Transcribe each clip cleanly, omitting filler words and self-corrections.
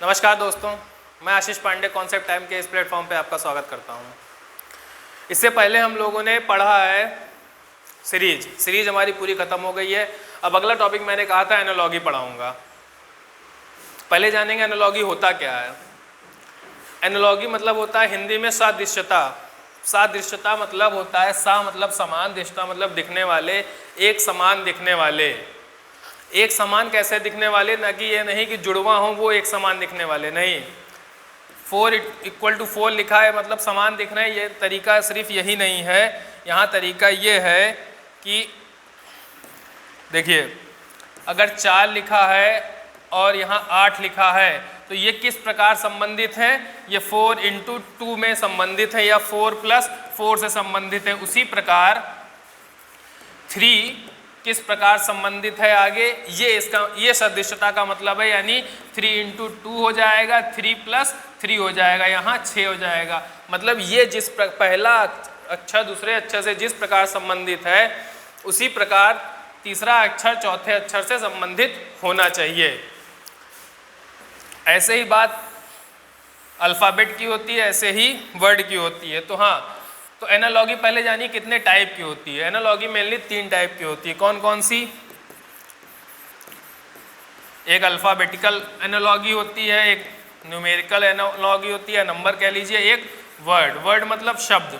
नमस्कार दोस्तों, मैं आशीष पांडे कॉन्सेप्ट टाइम के इस प्लेटफॉर्म पे आपका स्वागत करता हूँ। इससे पहले हम लोगों ने पढ़ा है सीरीज हमारी पूरी ख़त्म हो गई है। अब अगला टॉपिक मैंने कहा था एनालॉगी पढ़ाऊँगा। पहले जानेंगे एनालॉगी होता क्या है। एनालॉगी मतलब होता है हिंदी में सादृश्यता। सादृश्यता मतलब होता है मतलब समान, दृष्टा मतलब दिखने वाले, एक समान दिखने वाले। एक समान कैसे दिखने वाले, ना कि ये नहीं कि जुड़वा हो वो एक समान दिखने वाले, नहीं। 4 = 4 लिखा है मतलब समान दिख रहे हैं। ये तरीका सिर्फ यही नहीं है, यहाँ तरीका ये है कि देखिए अगर 4 लिखा है और यहाँ 8 लिखा है तो ये किस प्रकार संबंधित है, ये 4 × 2 में संबंधित है या 4 + 4 से संबंधित है। उसी प्रकार 3 किस प्रकार संबंधित है आगे, ये सदृशता का मतलब है, यानी 3 × 2 हो जाएगा, 3 + 3 हो जाएगा, यहाँ 6 हो जाएगा। मतलब ये जिस पहला अक्षर दूसरे अक्षर से जिस प्रकार संबंधित है उसी प्रकार तीसरा अक्षर चौथे अक्षर से संबंधित होना चाहिए। ऐसे ही बात अल्फ़ाबेट की होती है, ऐसे ही वर्ड की होती है। तो हाँ, तो एनालॉगी पहले जानिए कितने टाइप की होती है। एनालॉगी मेनली 3 टाइप की होती है। कौन कौन सी? एक अल्फ़ाबेटिकल एनालॉगी होती है, एक न्यूमेरिकल एनालॉगी होती है, नंबर कह लीजिए, एक वर्ड मतलब शब्द।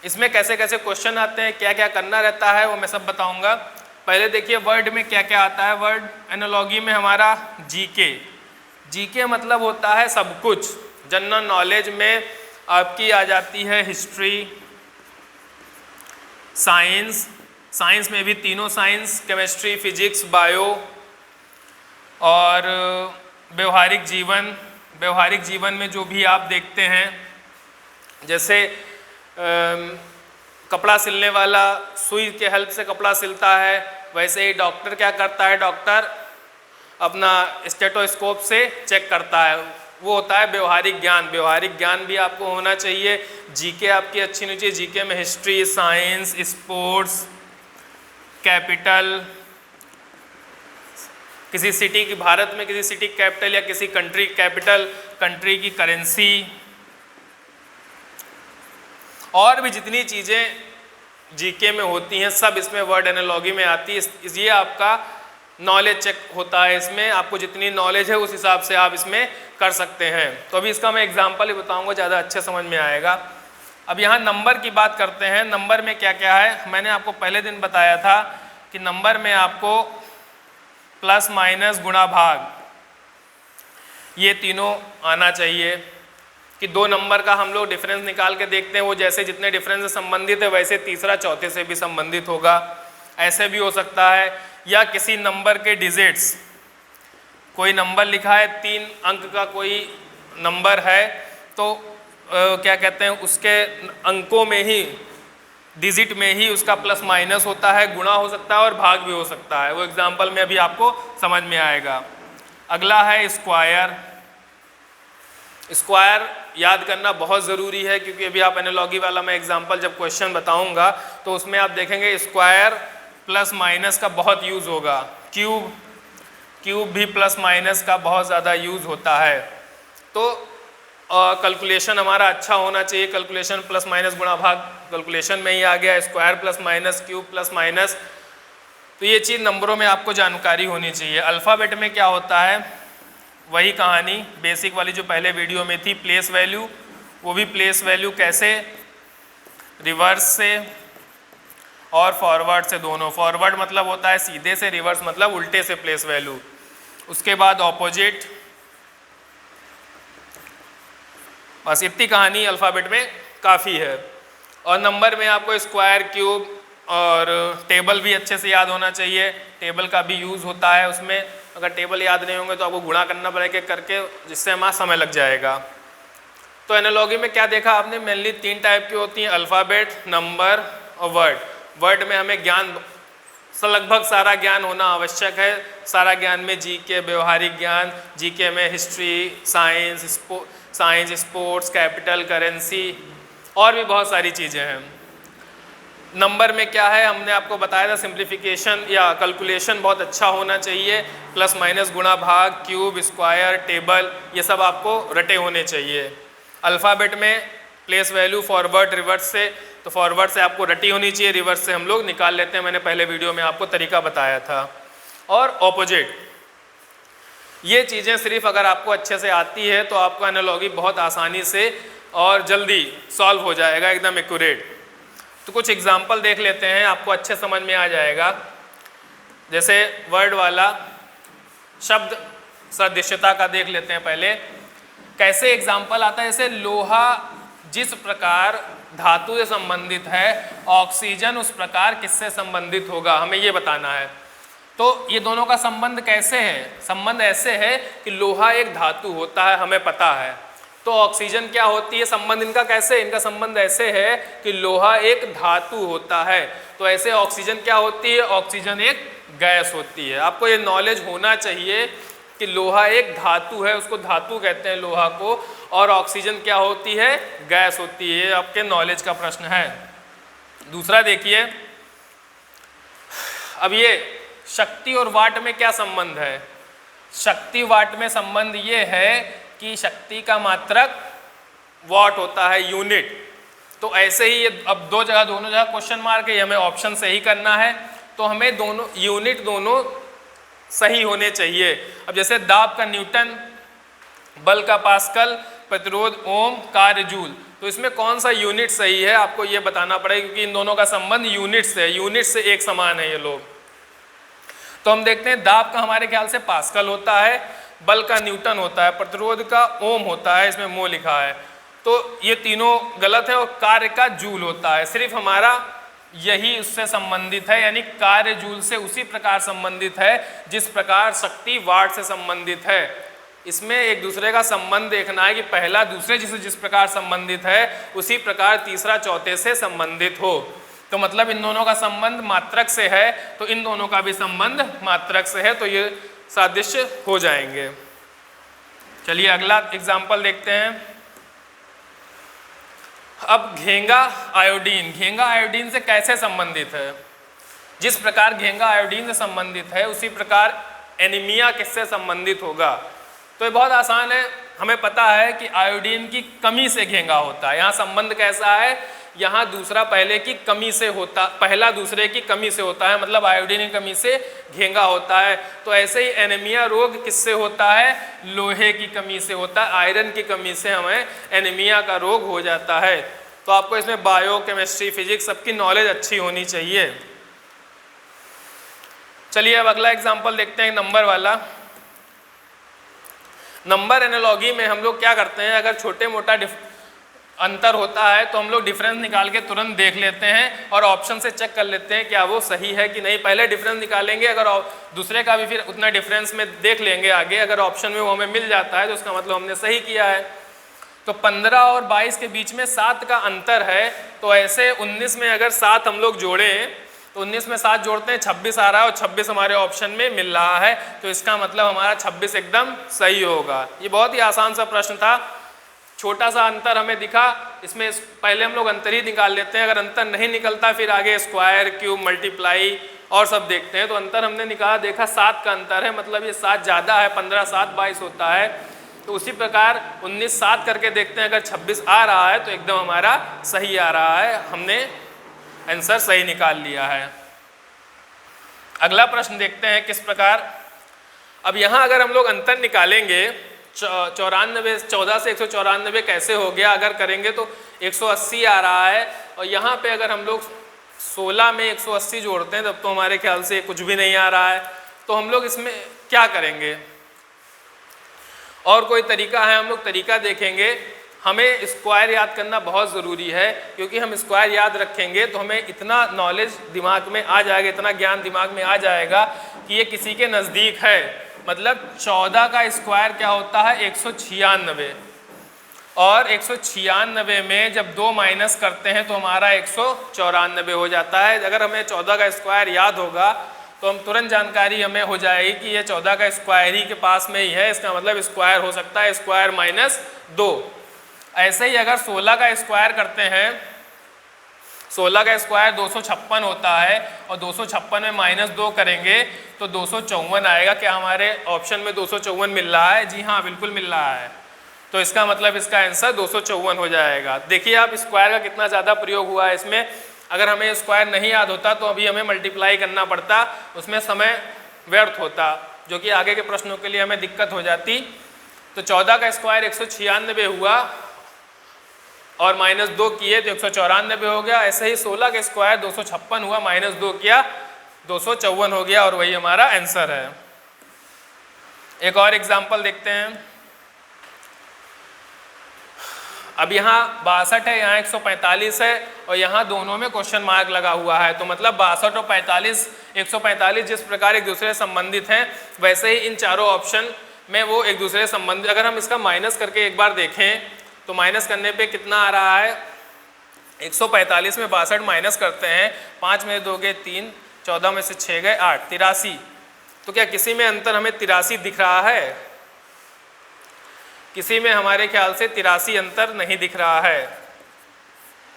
इसमें कैसे कैसे क्वेश्चन आते हैं, क्या क्या करना रहता है, वो मैं सब बताऊंगा। पहले देखिए वर्ड में क्या क्या आता है। वर्ड एनालॉगी में हमारा जीके मतलब होता है सब कुछ। जनरल नॉलेज में आपकी आ जाती है हिस्ट्री, साइंस में भी तीनों साइंस, केमिस्ट्री, फिजिक्स, बायो, और व्यवहारिक जीवन में जो भी आप देखते हैं, जैसे कपड़ा सिलने वाला सुई के हेल्प से कपड़ा सिलता है, वैसे ही डॉक्टर क्या करता है, डॉक्टर अपना स्टेथोस्कोप से चेक करता है, वो होता है व्यवहारिक ज्ञान भी आपको होना चाहिए। जीके आपकी अच्छी होनी चाहिए। जीके में हिस्ट्री, साइंस, स्पोर्ट्स, कैपिटल, किसी सिटी की, भारत में किसी सिटी कैपिटल या किसी कंट्री कैपिटल, कंट्री की करेंसी, और भी जितनी चीज़ें जीके में होती हैं सब इसमें वर्ड एनालॉगी में आती है। ये आपका नॉलेज चेक होता है। इसमें आपको जितनी नॉलेज है उस हिसाब से आप इसमें कर सकते हैं। तो अभी इसका मैं एग्जांपल ही बताऊंगा, ज़्यादा अच्छे समझ में आएगा। अब यहाँ नंबर की बात करते हैं। नंबर में क्या क्या है, मैंने आपको पहले दिन बताया था कि नंबर में आपको प्लस, माइनस, गुणा, भाग, ये तीनों आना चाहिए। कि 2 नंबर का हम लोग डिफरेंस निकाल के देखते हैं, वो जैसे जितने डिफरेंस से संबंधित है वैसे तीसरा चौथे से भी संबंधित होगा। ऐसे भी हो सकता है, या किसी नंबर के डिजिट्स, कोई नंबर लिखा है 3 अंक का कोई नंबर है, तो क्या कहते हैं, उसके अंकों में ही, डिजिट में ही उसका प्लस माइनस होता है, गुणा हो सकता है और भाग भी हो सकता है। वो एग्जाम्पल में अभी आपको समझ में आएगा। अगला है स्क्वायर याद करना बहुत ज़रूरी है, क्योंकि अभी आप एनालॉगी वाला मैं एग्जाम्पल जब क्वेश्चन बताऊंगा तो उसमें आप देखेंगे स्क्वायर प्लस माइनस का बहुत यूज़ होगा। क्यूब भी प्लस माइनस का बहुत ज़्यादा यूज़ होता है। तो कैलकुलेशन हमारा अच्छा होना चाहिए। कैलकुलेशन प्लस माइनस गुणा भाग कैलकुलेशन में ही आ गया, square plus minus, cube plus minus. तो ये चीज़ नंबरों में आपको जानकारी होनी चाहिए। अल्फ़ाबेट में क्या होता है, वही कहानी बेसिक वाली जो पहले वीडियो में थी, प्लेस वैल्यू। वो भी प्लेस वैल्यू कैसे, रिवर्स से और फॉरवर्ड से, दोनों। फॉरवर्ड मतलब होता है सीधे से, रिवर्स मतलब उल्टे से प्लेस वैल्यू। उसके बाद ऑपोजिट। बस इतनी कहानी अल्फ़ाबेट में काफ़ी है। और नंबर में आपको स्क्वायर, क्यूब और टेबल भी अच्छे से याद होना चाहिए। टेबल का भी यूज़ होता है उसमें। अगर टेबल याद नहीं होंगे तो आपको गुणा करना पड़ेगा करके, जिससे हमारा समय लग जाएगा। तो एनालॉगी में क्या देखा आपने, मेनली 3 टाइप की होती हैं, अल्फ़ाबेट, नंबर और वर्ड में हमें ज्ञान, लगभग सारा ज्ञान होना आवश्यक है। सारा ज्ञान में जीके, व्यवहारिक ज्ञान, जीके में history, science, sports, capital, currency और भी बहुत सारी चीज़ें हैं। नंबर में क्या है, हमने आपको बताया था सिंप्लीफिकेशन या कैलकुलेशन बहुत अच्छा होना चाहिए, प्लस माइनस गुणा भाग क्यूब स्क्वायर टेबल ये सब आपको रटे होने चाहिए। अल्फ़ाबेट में प्लेस वैल्यू फॉरवर्ड रिवर्स से, तो फॉरवर्ड से आपको रटी होनी चाहिए, रिवर्स से हम लोग निकाल लेते हैं, मैंने पहले वीडियो में आपको तरीका बताया था। और ऑपोजिट, ये चीज़ें सिर्फ अगर आपको अच्छे से आती है तो आपका एनालॉजी बहुत आसानी से और जल्दी सॉल्व हो जाएगा, एकदम एक्यूरेट। तो कुछ एग्जाम्पल देख लेते हैं, आपको अच्छे समझ में आ जाएगा। जैसे वर्ड वाला शब्द सदृश्यता का देख लेते हैं पहले। कैसे एग्जाम्पल आता है, जैसे लोहा जिस प्रकार धातु से संबंधित है, ऑक्सीजन उस प्रकार किससे संबंधित होगा, हमें ये बताना है। तो ये दोनों का संबंध कैसे है, संबंध ऐसे है कि लोहा एक धातु होता है, हमें पता है, तो ऑक्सीजन क्या होती है, संबंध इनका कैसे, इनका संबंध ऐसे है कि लोहा एक धातु होता है, तो ऐसे ऑक्सीजन क्या होती है, ऑक्सीजन एक गैस होती है। आपको ये नॉलेज होना चाहिए कि लोहा एक धातु है, उसको धातु कहते हैं लोहा को, और ऑक्सीजन क्या होती है, गैस होती है। आपके नॉलेज का प्रश्न है। दूसरा देखिए, अब ये शक्ति और वाट में क्या संबंध है। शक्ति वाट में संबंध ये है कि शक्ति का मात्रक वाट होता है, यूनिट। तो ऐसे ही ये अब दोनों जगह क्वेश्चन मार्क है, हमें ऑप्शन से ही करना है, तो हमें दोनों यूनिट दोनों सही होने चाहिए। अब जैसे दाब का न्यूटन, बल का पास्कल, प्रतिरोध ओम, कार्य जूल, तो इसमें कौन सा यूनिट सही है आपको ये बताना पड़ेगा, क्योंकि इन दोनों का संबंध यूनिट से है, यूनिट से एक समान है ये लोग। तो हम देखते हैं दाब का हमारे ख्याल से पास्कल होता है, बल का न्यूटन होता है, प्रतिरोध का ओम होता है, इसमें मो लिखा है, तो ये तीनों गलत है। और कार्य का जूल होता है, सिर्फ हमारा यही उससे संबंधित है, यानी कार्य जूल से उसी प्रकार संबंधित है जिस प्रकार शक्ति वाट से संबंधित है। इसमें एक दूसरे का संबंध देखना है कि पहला दूसरे जिस प्रकार संबंधित है उसी प्रकार तीसरा चौथे से संबंधित हो। तो मतलब इन दोनों का संबंध मात्रक से है, तो इन दोनों का भी संबंध मात्रक से है, तो ये सादृश्य हो जाएंगे। चलिए अगला एग्जाम्पल देखते हैं। अब घेंगा आयोडीन, घेंगा आयोडीन से कैसे संबंधित है। जिस प्रकार घेंगा आयोडीन से संबंधित है उसी प्रकार एनीमिया किससे संबंधित होगा। तो ये बहुत आसान है, हमें पता है कि आयोडीन की कमी से घेंगा होता है। यहाँ संबंध कैसा है, यहाँ दूसरा पहले की कमी से होता, पहला दूसरे की कमी से होता है, मतलब आयोडीन की कमी से घेंगा होता है। तो ऐसे ही एनीमिया रोग किससे होता है, लोहे की कमी से होता है, आयरन की कमी से हमें एनीमिया का रोग हो जाता है। तो आपको इसमें बायो केमिस्ट्री फिजिक्स सबकी नॉलेज अच्छी होनी चाहिए। चलिए अब अगला एग्जाम्पल देखते हैं, नंबर वाला। नंबर एनालॉजी में हम लोग क्या करते हैं, अगर छोटे मोटा अंतर होता है तो हम लोग डिफरेंस निकाल के तुरंत देख लेते हैं और ऑप्शन से चेक कर लेते हैं क्या वो सही है कि नहीं। पहले डिफरेंस निकालेंगे, अगर दूसरे का भी फिर उतना डिफरेंस में देख लेंगे आगे, अगर ऑप्शन में वो हमें मिल जाता है तो उसका मतलब हमने सही किया है। तो 15 और 22 के बीच में 7 का अंतर है, तो ऐसे 19 में अगर 7 हम लोग जोड़ें तो 19 में 7 जोड़ते हैं 26 आ रहा है और 26 हमारे ऑप्शन में मिल रहा है, तो इसका मतलब हमारा 26 एकदम सही होगा। ये बहुत ही आसान सा प्रश्न था, छोटा सा अंतर हमें दिखा, इसमें पहले हम लोग अंतर ही निकाल लेते हैं, अगर अंतर नहीं निकलता फिर आगे स्क्वायर क्यूब मल्टीप्लाई और सब देखते हैं। तो अंतर हमने निकाला, देखा 7 का अंतर है, मतलब ये 7 ज़्यादा है, 15 7 22 होता है। तो उसी प्रकार 19 7 करके देखते हैं, अगर 26 आ रहा है तो एकदम हमारा सही आ रहा है, हमने आंसर सही निकाल लिया है। अगला प्रश्न देखते हैं किस प्रकार। अब यहाँ अगर हम लोग अंतर निकालेंगे 14 से 194 कैसे हो गया, अगर करेंगे तो 180 आ रहा है, और यहाँ पे अगर हम लोग 16 में 180 जोड़ते हैं तब तो हमारे ख्याल से कुछ भी नहीं आ रहा है। तो हम लोग इसमें क्या करेंगे, और कोई तरीका है, हम लोग तरीका देखेंगे। हमें स्क्वायर याद करना बहुत ज़रूरी है, क्योंकि हम स्क्वायर याद रखेंगे तो हमें इतना नॉलेज दिमाग में आ जाएगा, इतना ज्ञान दिमाग में आ जाएगा कि ये किसी के नज़दीक है। मतलब 14 का स्क्वायर क्या होता है, 196, और 196 में जब 2 माइनस करते हैं तो हमारा 194 हो जाता है। अगर हमें 14 का स्क्वायर याद होगा तो हम तुरंत जानकारी हमें हो जाएगी कि ये 14 का स्क्वायर ही के पास में ही है, इसका मतलब स्क्वायर हो सकता है स्क्वायर माइनस 2। ऐसे ही अगर 16 का स्क्वायर करते हैं 16 का स्क्वायर 256 होता है और 256 में -2 करेंगे तो 254 आएगा। क्या हमारे ऑप्शन में 254 मिल रहा है? जी हाँ, बिल्कुल मिल रहा है। तो इसका मतलब इसका आंसर 254 हो जाएगा। देखिए आप स्क्वायर का कितना ज़्यादा प्रयोग हुआ है इसमें। अगर हमें स्क्वायर नहीं याद होता तो अभी हमें मल्टीप्लाई करना पड़ता, उसमें समय व्यर्थ होता, जो कि आगे के प्रश्नों के लिए हमें दिक्कत हो जाती। तो 14 का स्क्वायर 196 हुआ और -2 किए तो 194 हो गया। ऐसे ही 16 का स्क्वायर 256 हुआ, -2 किया 254 हो गया और वही हमारा आंसर है। एक और एग्जाम्पल देखते हैं। अब यहाँ 62 है, यहाँ 145 है और यहाँ दोनों में क्वेश्चन मार्क लगा हुआ है। तो मतलब 62 और 45, 145 जिस प्रकार एक दूसरे से संबंधित हैं वैसे ही इन चारों ऑप्शन में वो एक दूसरे से संबंधित। अगर हम इसका माइनस करके एक बार देखें तो माइनस करने पे कितना आ रहा है? 145 में 62 माइनस करते हैं, 5 में 2 गए 3, 14 में से 6 गए 8, 83। तो क्या किसी में अंतर हमें 83 दिख रहा है? किसी में हमारे ख्याल से 83 अंतर नहीं दिख रहा है।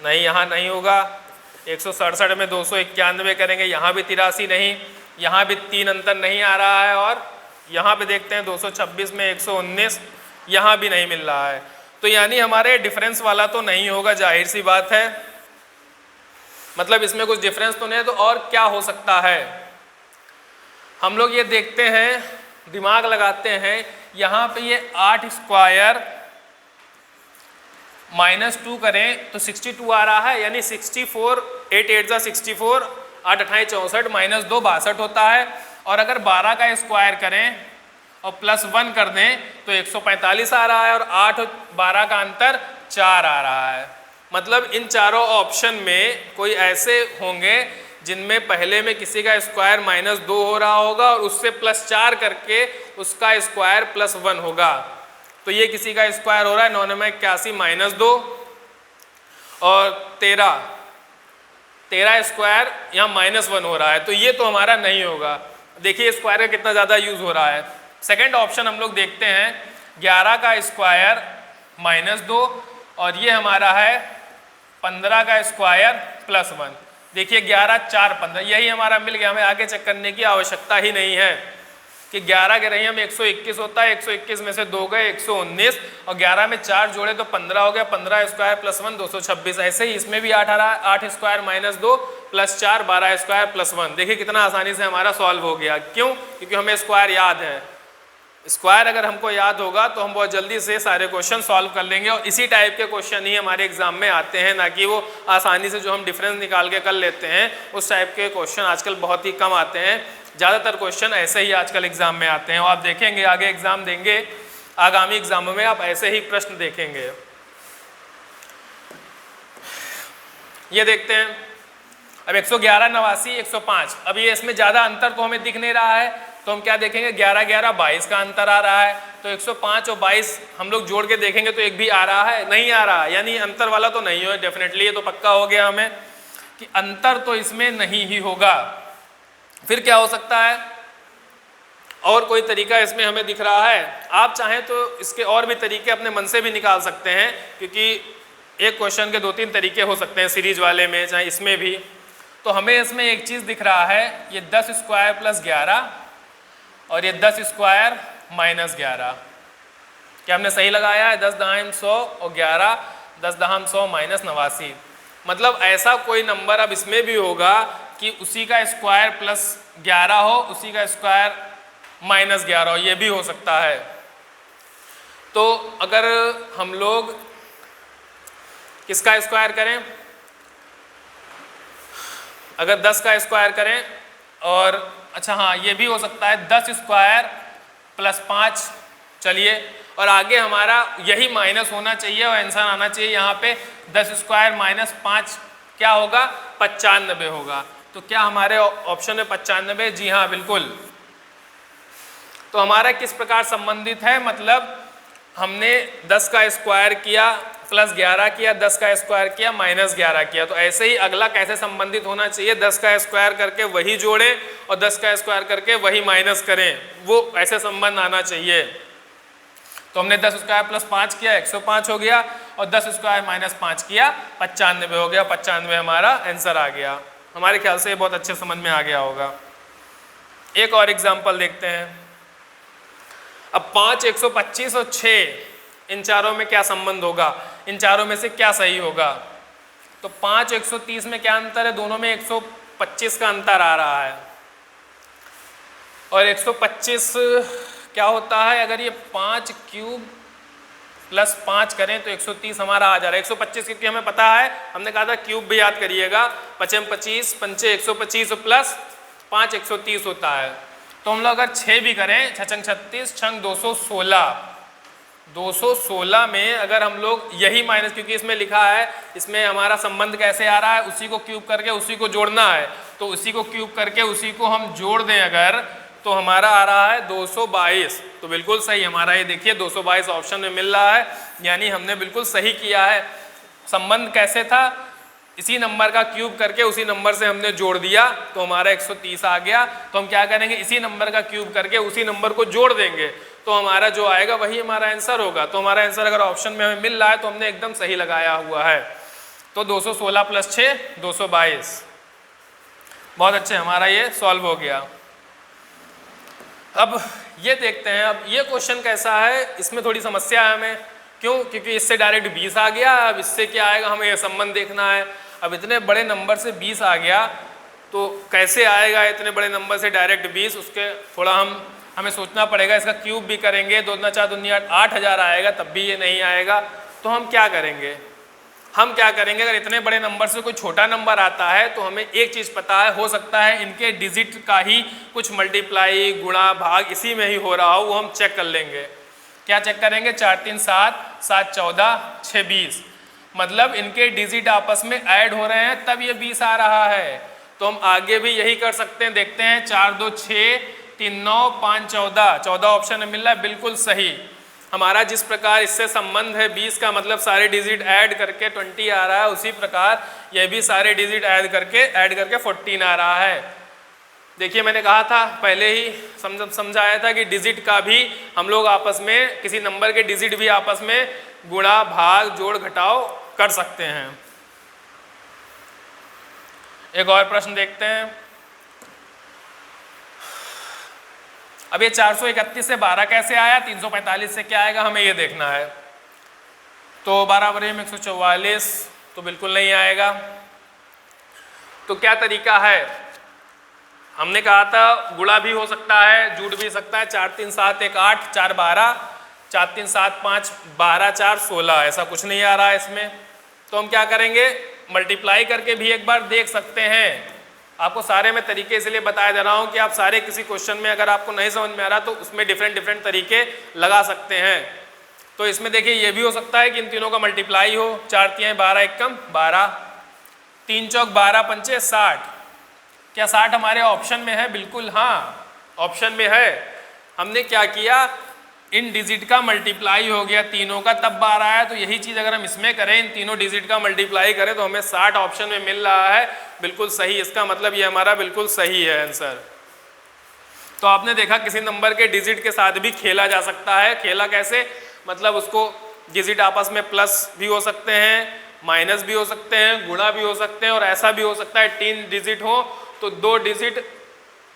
नहीं, यहाँ नहीं होगा। 167 में 291 करेंगे, यहाँ भी 83 नहीं, यहाँ भी 3 अंतर नहीं आ रहा है। और यहाँ पे देखते हैं 226 में 119, यहाँ भी नहीं मिल रहा है। तो यानी हमारे डिफरेंस वाला तो नहीं होगा, जाहिर सी बात है। मतलब इसमें कुछ डिफरेंस तो नहीं है। तो और क्या हो सकता है? हम लोग ये देखते हैं, दिमाग लगाते हैं। यहाँ पे ये 8 स्क्वायर -2 करें तो 62 आ रहा है, यानी 64, 8 8 जा 64, 8 28 64, -2 62 होता है। और अगर 12 का स्क्वायर करें और +1 कर दें तो 145 आ रहा है और 8 और 12 का अंतर 4 आ रहा है। मतलब इन चारों ऑप्शन में कोई ऐसे होंगे जिनमें पहले में किसी का स्क्वायर -2 हो रहा होगा और उससे +4 करके उसका स्क्वायर +1 होगा। तो ये किसी का स्क्वायर हो रहा है 9 में 81 -2 और 13 स्क्वायर यहाँ -1 हो रहा है। तो ये तो हमारा नहीं होगा। देखिए स्क्वायर का कितना ज़्यादा यूज़ हो रहा है। सेकेंड ऑप्शन हम लोग देखते हैं, 11 का स्क्वायर -2 और ये हमारा है 15 का स्क्वायर +1। देखिए 11 4 15, यही हमारा मिल गया। हमें आगे चेक करने की आवश्यकता ही नहीं है कि 11 के रही हम 121 होता है, 121 में से 2 गए 119 और 11 में 4 जोड़े तो 15 हो गया। 15 स्क्वायर +1 226। ऐसे ही इसमें भी 8 आ रहा है, 8 स्क्वायर -2 +4 12 स्क्वायर +1। देखिए कितना आसानी से हमारा सॉल्व हो गया। क्यों? क्योंकि हमें स्क्वायर याद है। स्क्वायर अगर हमको याद होगा तो हम बहुत जल्दी से सारे क्वेश्चन सॉल्व कर लेंगे और इसी टाइप के क्वेश्चन ही हमारे एग्जाम में आते हैं, ना कि वो आसानी से जो हम डिफरेंस निकाल के कर लेते हैं उस टाइप के क्वेश्चन आजकल बहुत ही कम आते हैं। ज़्यादातर क्वेश्चन ऐसे ही आजकल एग्जाम में आते हैं और आप देखेंगे आगे एग्जाम देंगे, आगामी एग्जामों में आप ऐसे ही प्रश्न देखेंगे। ये देखते हैं अब 111 89 105। अब ये इसमें ज़्यादा अंतर तो हमें दिख नहीं रहा है, तो हम क्या देखेंगे 11 11 22 का अंतर आ रहा है। तो 105 और 22 हम लोग जोड़ के देखेंगे तो एक भी आ रहा है, नहीं आ रहा, यानी अंतर वाला तो नहीं है डेफिनेटली। ये तो पक्का हो गया हमें कि अंतर तो इसमें नहीं ही होगा। फिर क्या हो सकता है? और कोई तरीका इसमें हमें दिख रहा है? आप चाहें तो इसके और भी तरीके अपने मन से भी निकाल सकते हैं, क्योंकि एक क्वेश्चन के 2-3 तरीके हो सकते हैं सीरीज वाले में, चाहे इसमें भी। तो हमें इसमें एक चीज़ दिख रहा है, ये 10 स्क्वायर +11 और ये 10 स्क्वायर -11। क्या हमने सही लगाया है? 10 दहाम 100 और 11 10 दहाम 100 -89। मतलब ऐसा कोई नंबर अब इसमें भी होगा कि उसी का स्क्वायर +11 हो, उसी का स्क्वायर -11 हो, ये भी हो सकता है। तो अगर हम लोग किसका स्क्वायर करें, अगर 10 का स्क्वायर करें और अच्छा हाँ ये भी हो सकता है 10 स्क्वायर +5। चलिए, और आगे हमारा यही माइनस होना चाहिए और आंसर आना चाहिए यहाँ पे 10 स्क्वायर -5 क्या होगा? 95 होगा। तो क्या हमारे ऑप्शन में 95? जी हाँ बिल्कुल। तो हमारा किस प्रकार संबंधित है? मतलब हमने 10 का स्क्वायर किया +11 किया, 10 का स्क्वायर किया -11 किया। तो ऐसे ही अगला कैसे संबंधित होना चाहिए? 10 का स्क्वायर करके वही जोड़ें और 10 का स्क्वायर करके वही माइनस करें, वो ऐसे संबंध आना चाहिए। तो हमने 10 स्क्वायर प्लस 5 किया 105 हो गया, और 10 स्क्वायर माइनस 5 किया 95 हो गया। 95 हमारा आंसर आ गया। हमारे ख्याल से ये बहुत अच्छे समझ में आ गया होगा। एक और एग्जाम्पल देखते हैं। अब 5, 125 और 6 इन चारों में क्या संबंध होगा, इन चारों में से क्या सही होगा। तो 5, 130 में क्या अंतर है, दोनों में 125 का अंतर आ रहा है। और 125 क्या होता है, अगर ये 5 क्यूब प्लस 5 करें तो 130 हमारा आ जा रहा है। 125 क्योंकि हमें पता है, हमने कहा था क्यूब भी याद करिएगा, 5 25, 5 125 प्लस 5 130 होता है। तो हम लोग अगर 6 भी करें, 6 36 छंग 216, 216 में अगर हम लोग यही माइनस, क्योंकि इसमें लिखा है, इसमें हमारा संबंध कैसे आ रहा है, उसी को क्यूब करके उसी को जोड़ना है। तो उसी को क्यूब करके उसी को हम जोड़ दें अगर, तो हमारा आ रहा है 222। तो बिल्कुल सही हमारा, ये देखिए 222 ऑप्शन में मिल रहा है, यानी हमने बिल्कुल सही किया है। संबंध कैसे था, इसी नंबर का क्यूब करके उसी नंबर से हमने जोड़ दिया तो हमारा 130 आ गया। तो हम क्या करेंगे, इसी नंबर का क्यूब करके उसी नंबर को जोड़ देंगे तो हमारा जो आएगा वही हमारा आंसर होगा। तो हमारा आंसर अगर ऑप्शन में हमें मिल रहा है तो हमने एकदम सही लगाया हुआ है। तो 216 प्लस 6 222। बहुत अच्छे, हमारा ये सॉल्व हो गया। अब ये देखते हैं, अब ये क्वेश्चन कैसा है, इसमें थोड़ी समस्या है हमें। क्यों, क्योंकि इससे डायरेक्ट 20 आ गया। अब इससे क्या आएगा, हमें ये संबंध देखना है। अब इतने बड़े नंबर से 20 आ गया तो कैसे आएगा इतने बड़े नंबर से डायरेक्ट 20, उसके थोड़ा हमें सोचना पड़ेगा। इसका क्यूब भी करेंगे, 2 दूना 4 दूनी 8, 8000 आएगा, तब भी ये नहीं आएगा। तो हम क्या करेंगे, अगर इतने बड़े नंबर से कोई छोटा नंबर आता है तो हमें एक चीज़ पता है, हो सकता है इनके डिजिट का ही कुछ मल्टीप्लाई, गुणा, भाग इसी में ही हो रहा हो, वो हम चेक कर लेंगे। क्या चेक करेंगे, 4 3 7, 7 14, 6 20, मतलब इनके डिजिट आपस में ऐड हो रहे हैं तब ये 20 आ रहा है। तो हम आगे भी यही कर सकते हैं, देखते हैं। 4 2 6, 3 9, 5 14, 14 ऑप्शन में मिल रहा है, बिल्कुल सही। हमारा जिस प्रकार इससे संबंध है 20 का, मतलब सारे डिजिट ऐड करके 20 आ रहा है, उसी प्रकार यह भी सारे डिजिट ऐड करके 14 आ रहा है। देखिए मैंने कहा था पहले ही समझाया था कि डिजिट का भी हम लोग आपस में, किसी नंबर के डिजिट भी आपस में गुणा, भाग, जोड़, घटाव कर सकते हैं। एक और प्रश्न देखते हैं। अब ये 431 से 12 कैसे आया, 345 से क्या आएगा, हमें ये देखना है। तो 12 बराबर 144 तो बिल्कुल नहीं आएगा। तो क्या तरीका है, हमने कहा था गुणा भी हो सकता है, जुड़ भी सकता है। 4 3 7 1 8, 4 12, 4 3 7 5 12, 4 16, ऐसा कुछ नहीं आ रहा है इसमें। तो हम क्या करेंगे, मल्टीप्लाई करके भी एक बार देख सकते हैं। आपको सारे में तरीके इसलिए बताया जा रहा हूँ कि आप सारे किसी क्वेश्चन में अगर आपको नहीं समझ में आ रहा तो उसमें डिफरेंट तरीके लगा सकते हैं। तो इसमें देखिए ये भी हो सकता है कि इन तीनों का मल्टीप्लाई हो। 4 3 12 1 कम 12, 3 चौक 12 पंचे 60। क्या 60 हमारे ऑप्शन में है, बिल्कुल हाँ ऑप्शन में है। हमने क्या किया, इन डिजिट का मल्टीप्लाई हो गया तीनों का, तब 12 आया। तो यही चीज़ अगर हम इसमें करें, इन तीनों डिजिट का मल्टीप्लाई करें तो हमें 60 ऑप्शन में मिल रहा है, बिल्कुल सही। इसका मतलब ये हमारा बिल्कुल सही है आंसर। तो आपने देखा किसी नंबर के डिजिट के साथ भी खेला जा सकता है। खेला कैसे, मतलब उसको डिजिट आपस में प्लस भी हो सकते हैं, माइनस भी हो सकते हैं, गुणा भी हो सकते हैं, और ऐसा भी हो सकता है 3 डिजिट हो तो 2 डिजिट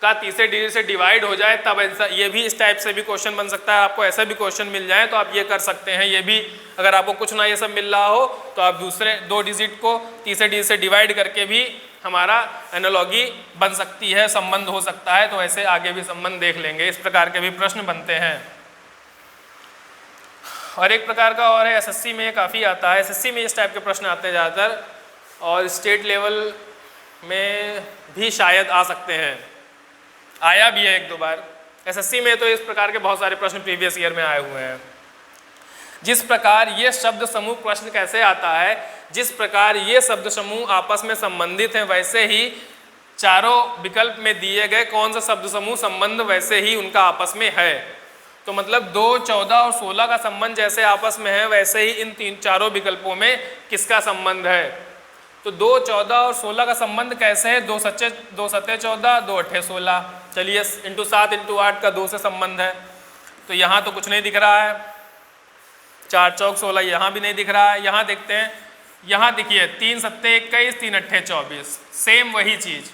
का तीसरे डिजिट से डिवाइड हो जाए, तब ऐसा, ये भी इस टाइप से भी क्वेश्चन बन सकता है। आपको ऐसा भी क्वेश्चन मिल जाए तो आप ये कर सकते हैं। ये भी अगर आपको कुछ ना ये सब मिल रहा हो तो आप दूसरे 2 डिजिट को तीसरे डिजिट से डिवाइड करके भी हमारा एनालॉजी बन सकती है, संबंध हो सकता है। तो ऐसे आगे भी संबंध देख लेंगे। इस प्रकार के भी प्रश्न बनते हैं। और एक प्रकार का और है, एसएससी में काफ़ी आता है। एसएससी में इस टाइप के प्रश्न आते हैं ज़्यादातर, और स्टेट लेवल में भी शायद आ सकते हैं, आया भी है 1-2 बार। एसएससी में तो इस प्रकार के बहुत सारे प्रश्न प्रीवियस ईयर में आए हुए हैं। जिस प्रकार ये शब्द समूह प्रश्न कैसे आता है, जिस प्रकार ये शब्द समूह आपस में संबंधित हैं, वैसे ही चारों विकल्प में दिए गए कौन सा शब्द समूह संबंध वैसे ही उनका आपस में है। तो मतलब 2, 14 और 16 का संबंध जैसे आपस में है, वैसे ही इन चारों विकल्पों में किसका संबंध है। तो 2, 14 और 16 का संबंध कैसे है, 2 सत्ते 14, 2 अट्ठे 16। चलिए इंटू 7 इंटू 8 का 2 से संबंध है। तो यहाँ तो कुछ नहीं दिख रहा है, 4 चौक 16, यहाँ भी नहीं दिख रहा है। यहाँ देखते हैं, यहाँ देखिए 3 सत्ते 21, 3 अट्ठे 24, सेम वही चीज़।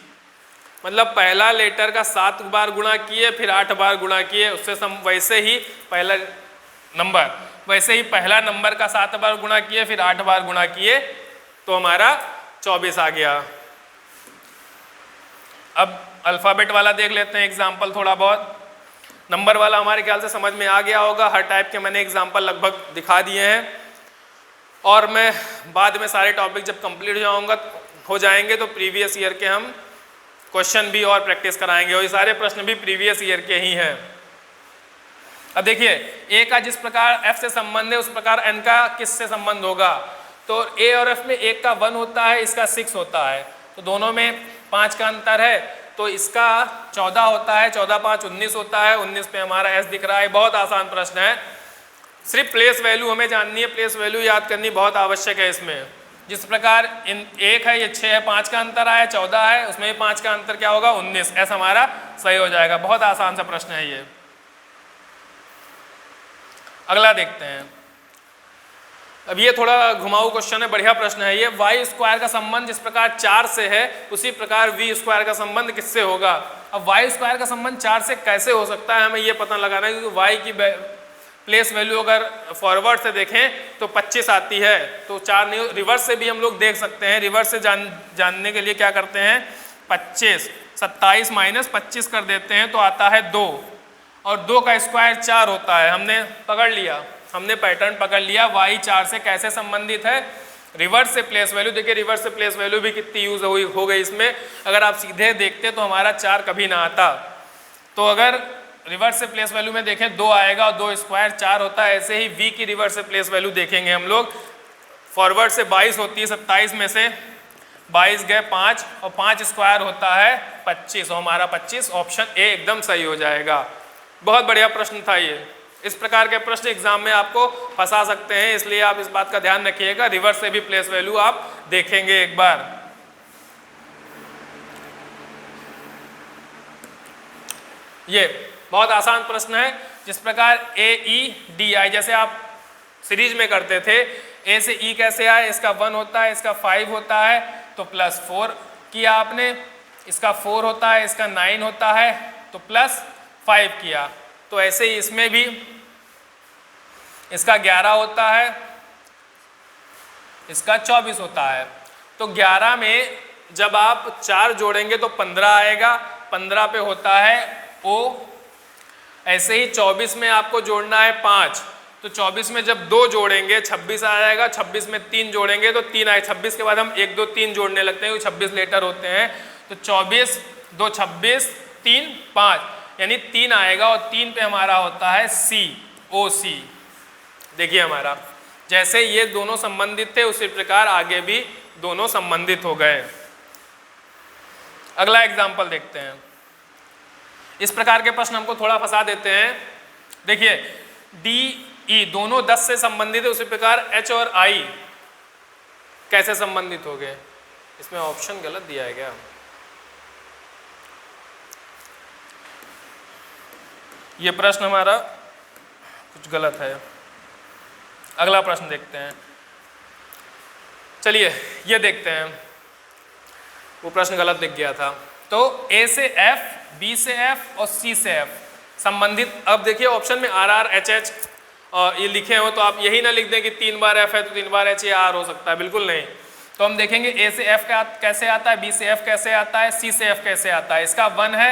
मतलब पहला लेटर का 7 बार गुणा किए, फिर 8 बार गुणा किए, उससे वैसे ही पहला नंबर, वैसे ही पहला नंबर का 7 बार गुणा किए, फिर 8 बार गुणा किए, तो हमारा 24 आ गया। अब अल्फ़ाबेट वाला देख लेते हैं एग्जाम्पल थोड़ा बहुत। नंबर वाला हमारे ख्याल से समझ में आ गया होगा, हर टाइप के मैंने एग्जाम्पल लगभग दिखा दिए हैं, और मैं बाद में सारे टॉपिक जब कंप्लीट हो जाएंगे तो प्रीवियस ईयर के हम क्वेश्चन भी और प्रैक्टिस कराएंगे, और ये सारे प्रश्न भी प्रीवियस ईयर के ही हैं। अब देखिए ए का जिस प्रकार एफ से संबंध है उस प्रकार एन का किस से संबंध होगा। तो ए और एफ में एक का 1 होता है, इसका 6 होता है, तो दोनों में 5 का अंतर है, तो इसका 14 होता है, 14 5 19 होता है, 19 पे हमारा एस दिख रहा है। बहुत आसान प्रश्न है, सिर्फ प्लेस वैल्यू हमें जाननी है, प्लेस वैल्यू याद करनी बहुत आवश्यक है इसमें। जिस प्रकार इन 1 है, ये 6 है, 5 का अंतर आया, 14 है, उसमें 5 का अंतर क्या होगा 19, एस हमारा सही हो जाएगा। बहुत आसान सा प्रश्न है ये। अगला देखते हैं। अब ये थोड़ा घुमाऊ क्वेश्चन है, बढ़िया प्रश्न है ये। वाई स्क्वायर का संबंध जिस प्रकार 4 से है उसी प्रकार वी स्क्वायर का संबंध किससे होगा। अब वाई स्क्वायर का संबंध 4 से कैसे हो सकता है, हमें ये पता लगाना है, क्योंकि वाई की प्लेस वैल्यू अगर फॉरवर्ड से देखें तो 25 आती है, तो 4 नहीं, रिवर्स से भी हम लोग देख सकते हैं। रिवर्स से जानने के लिए क्या करते हैं, 25 27 माइनस 25 कर देते हैं तो आता है 2, और 2 का स्क्वायर 4 होता है। हमने पकड़ लिया, हमने पैटर्न पकड़ लिया। y 4 से कैसे संबंधित है, रिवर्स से प्लेस वैल्यू। देखिए रिवर्स से प्लेस वैल्यू भी कितनी यूज हो गई इसमें। अगर आप सीधे देखते तो हमारा 4 कभी ना आता, तो अगर रिवर्स से प्लेस वैल्यू में देखें 2 आएगा, और 2 स्क्वायर 4 होता है। ऐसे ही v की रिवर्स से प्लेस वैल्यू देखेंगे हम लोग, फॉरवर्ड से 22 होती है, 27 में से 22 गए 5, और 5 स्क्वायर होता है 25, और हमारा 25 ऑप्शन ए एकदम सही हो जाएगा। बहुत बढ़िया प्रश्न था ये। इस प्रकार के प्रश्न एग्जाम में आपको फंसा सकते हैं, इसलिए आप इस बात का ध्यान रखिएगा। रिवर्स से भी प्लेस वैल्यू आप देखेंगे एक बार। ये बहुत आसान प्रश्न है। जिस प्रकार ए ई डी आई, जैसे आप सीरीज में करते थे, ए से ई कैसे आए, इसका 1 होता है, इसका 5 होता है, तो +4 किया आपने, इसका 4 होता है, इसका 9 होता है, तो +5 किया। तो ऐसे ही इसमें भी इसका 11 होता है, इसका 24 होता है। तो 11 में जब आप 4 जोड़ेंगे तो 15 आएगा, 15 पे होता है ओ। ऐसे ही 24 में आपको जोड़ना है 5, तो 24 में जब 2 जोड़ेंगे 26 आ जाएगा, 26 में 3 जोड़ेंगे तो 3 आए। 26 के बाद हम 1 2 3 जोड़ने लगते हैं, 26 लेटर होते हैं, तो 24 2 26 3 5, यानी 3 आएगा, और 3 पे हमारा होता है सी, ओ सी। देखिए हमारा जैसे ये दोनों संबंधित थे उसी प्रकार आगे भी दोनों संबंधित हो गए। अगला एग्जाम्पल देखते हैं। इस प्रकार के प्रश्न हमको थोड़ा फंसा देते हैं। देखिए डी ई दोनों 10 से संबंधित है, उसी प्रकार एच और आई कैसे संबंधित हो गए। इसमें ऑप्शन गलत दिया है क्या, ये प्रश्न हमारा कुछ गलत है। अगला प्रश्न देखते हैं। चलिए ये देखते हैं, वो प्रश्न गलत दिख गया था। तो ए से एफ, बी से एफ और सी से एफ संबंधित। अब देखिए ऑप्शन में आर आर एच एच ये लिखे हो, तो आप यही ना लिख दें कि 3 बार एफ है तो 3 बार एच या आर हो सकता है, बिल्कुल नहीं। तो हम देखेंगे ए से एफ कैसे आता है, बी से एफ कैसे आता है, सी से एफ कैसे आता है। इसका 1 है,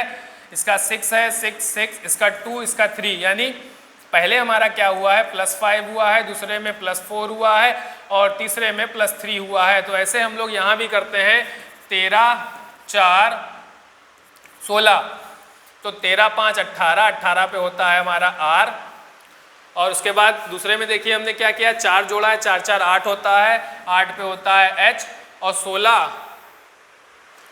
इसका 6 है, 6 इसका 2, इसका 3, यानी पहले हमारा क्या हुआ है +5 हुआ है, दूसरे में +4 हुआ है, और तीसरे में +3 हुआ है। तो ऐसे हम लोग यहाँ भी करते हैं 13 4 16, तो 13 5 18, 18 पे होता है हमारा R। और उसके बाद दूसरे में देखिए हमने क्या किया, 4 जोड़ा है, 4 4 8 होता है, 8 पे होता है H, और 16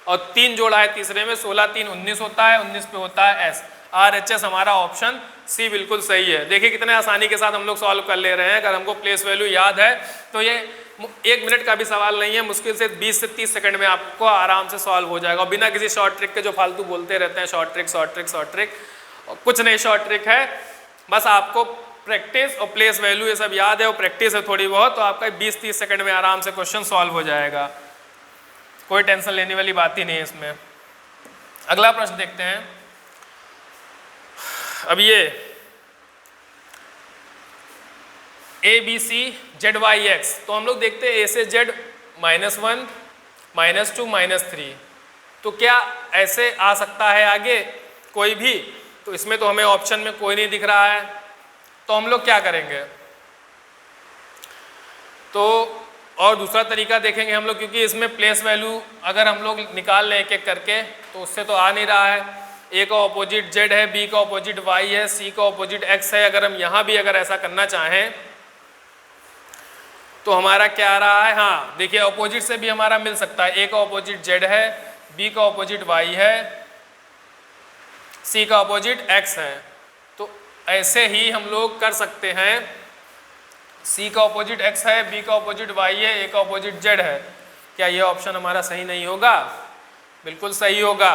और 3 जोड़ा है तीसरे में, 16 3 19 होता है, 19 पे होता है S। RHS हमारा ऑप्शन सी बिल्कुल सही है। देखिए कितने आसानी के साथ हम लोग सॉल्व कर ले रहे हैं। अगर हमको प्लेस वैल्यू याद है तो ये 1 मिनट का भी सवाल नहीं है, मुश्किल से 20 से 30 सेकंड में आपको आराम से सॉल्व हो जाएगा, बिना किसी शॉर्ट ट्रिक के। जो फालतू बोलते रहते हैं short trick short trick short trick, कुछ नहीं शॉर्ट ट्रिक है, बस आपको प्रैक्टिस और प्लेस वैल्यू ये सब याद है और प्रैक्टिस है थोड़ी बहुत, तो आपका 20-30 सेकंड में आराम से क्वेश्चन सॉल्व हो जाएगा, कोई टेंशन लेने वाली बात ही नहीं है इसमें। अगला प्रश्न देखते हैं। अब ये ABC ZYX, तो हम लोग देखते हैं A से Z -1 -2 -3, तो क्या ऐसे आ सकता है आगे कोई भी? तो इसमें तो हमें ऑप्शन में कोई नहीं दिख रहा है, तो हम लोग क्या करेंगे? तो और दूसरा तरीका देखेंगे हम लोग, क्योंकि इसमें प्लेस वैल्यू अगर हम लोग निकाल लें एक एक करके तो उससे तो आ नहीं रहा है। A का ऑपोजिट Z है, B का ऑपोजिट Y है, C का ऑपोजिट X है। अगर हम यहाँ भी अगर ऐसा करना चाहें तो हमारा क्या आ रहा है? हाँ देखिए, ऑपोजिट से भी हमारा मिल सकता है। A का ऑपोजिट Z है, B का ऑपोजिट Y है, C का ऑपोजिट X है। तो ऐसे ही हम लोग कर सकते हैं, C का ऑपोजिट X है, B का ऑपोजिट Y है, A का ऑपोजिट Z है। क्या ये ऑप्शन हमारा सही नहीं होगा? बिल्कुल सही होगा।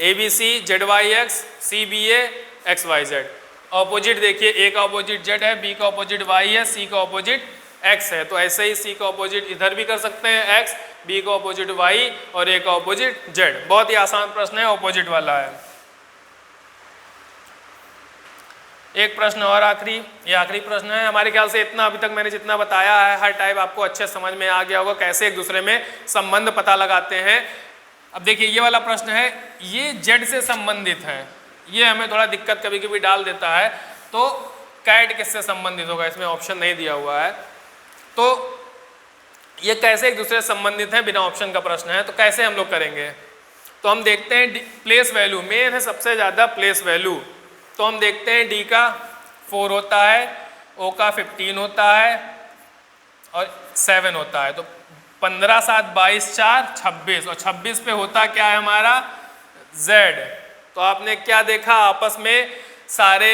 ABC ZYX CBA XYZ। Opposite देखिए, A का ऑपोजिट Z है, B का ऑपोजिट Y है, C का ऑपोजिट X है। तो ऐसे ही C का ऑपोजिट इधर भी कर सकते हैं X, B का ऑपोजिट Y और A का ऑपोजिट Z। बहुत ही आसान प्रश्न है, ऑपोजिट वाला है। एक प्रश्न और आखिरी, ये आखिरी प्रश्न है हमारे ख्याल से। इतना अभी तक मैंने जितना बताया है, हर टाइप आपको अच्छे समझ में आ गया होगा, कैसे एक दूसरे में संबंध पता लगाते हैं। अब देखिए ये वाला प्रश्न है, ये Z से संबंधित है, ये हमें थोड़ा दिक्कत कभी कभी डाल देता है। तो कैट किससे संबंधित होगा? इसमें ऑप्शन नहीं दिया हुआ है, तो ये कैसे एक दूसरे से संबंधित हैं? बिना ऑप्शन का प्रश्न है, तो कैसे हम लोग करेंगे? तो हम देखते हैं प्लेस वैल्यू मेन है सबसे ज़्यादा, प्लेस वैल्यू। तो हम देखते हैं D का 4 होता है, O का 15 होता है और 7 होता है। तो 15 7 22 4 26, और 26 पे होता क्या है हमारा? Z। तो आपने क्या देखा, आपस में सारे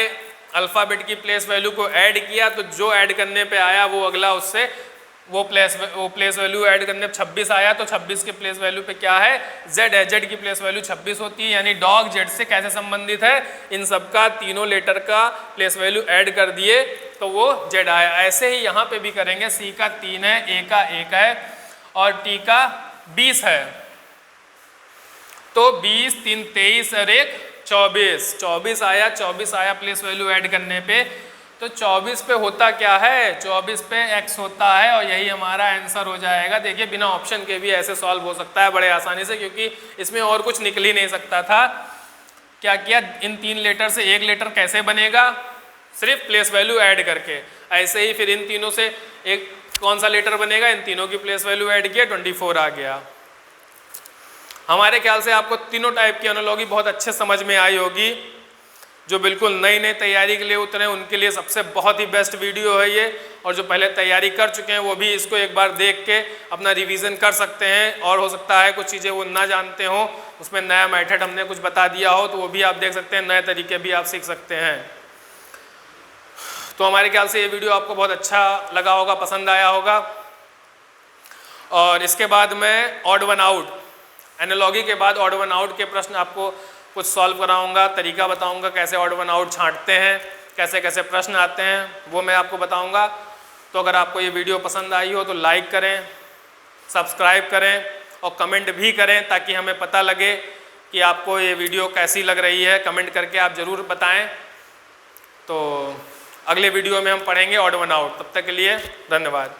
अल्फ़ाबेट की प्लेस वैल्यू को ऐड किया, तो जो ऐड करने पे आया वो अगला उससे वो प्लेस वैल्यू ऐड करने पे 26 आया, तो 26 के प्लेस वैल्यू पे क्या है? Z है। Z की प्लेस वैल्यू 26 होती है, यानी डॉग Z से कैसे संबंधित है? इन सब का तीनों लेटर का प्लेस वैल्यू ऐड कर दिए तो वो Z आया। ऐसे ही यहाँ पे भी करेंगे। C का 3 है, A का 1 है और T का 20 है, तो 20 3 23 और 1 24, 24 आया। 24 आया प्लेस वैल्यू ऐड करने पे, तो 24 पे होता क्या है? 24 पे X होता है, और यही हमारा आंसर हो जाएगा। देखिए बिना ऑप्शन के भी ऐसे सॉल्व हो सकता है बड़े आसानी से, क्योंकि इसमें और कुछ निकल ही नहीं सकता था। क्या किया, इन 3 लेटर से 1 लेटर कैसे बनेगा? सिर्फ प्लेस वैल्यू ऐड करके। ऐसे ही फिर इन तीनों से एक कौन सा लेटर बनेगा? इन तीनों की प्लेस वैल्यू ऐड किया, 24 आ गया। हमारे ख्याल से आपको तीनों टाइप की एनालॉजी बहुत अच्छे समझ में आई होगी। जो बिल्कुल नई नई तैयारी के लिए उतरे उनके लिए सबसे बहुत ही बेस्ट वीडियो है ये, और जो पहले तैयारी कर चुके हैं वो भी इसको एक बार देख के अपना रिवीजन कर सकते हैं। और हो सकता है कुछ चीज़ें वो ना जानते हो, उसमें नया मेथड हमने कुछ बता दिया हो, तो वो भी आप देख सकते हैं, नए तरीके भी आप सीख सकते हैं। तो हमारे ख्याल से ये वीडियो आपको बहुत अच्छा लगा होगा, पसंद आया होगा। और इसके बाद मैं ऑड वन आउट, एनालॉजी के बाद ऑड वन आउट के प्रश्न आपको कुछ सॉल्व कराऊंगा, तरीका बताऊंगा कैसे ऑड वन आउट छांटते हैं, कैसे कैसे प्रश्न आते हैं, वो मैं आपको बताऊंगा। तो अगर आपको ये वीडियो पसंद आई हो तो लाइक करें, सब्सक्राइब करें और कमेंट भी करें, ताकि हमें पता लगे कि आपको ये वीडियो कैसी लग रही है। कमेंट करके आप ज़रूर बताएं। तो अगले वीडियो में हम पढ़ेंगे ऑड वन आउट। तब तक के लिए धन्यवाद।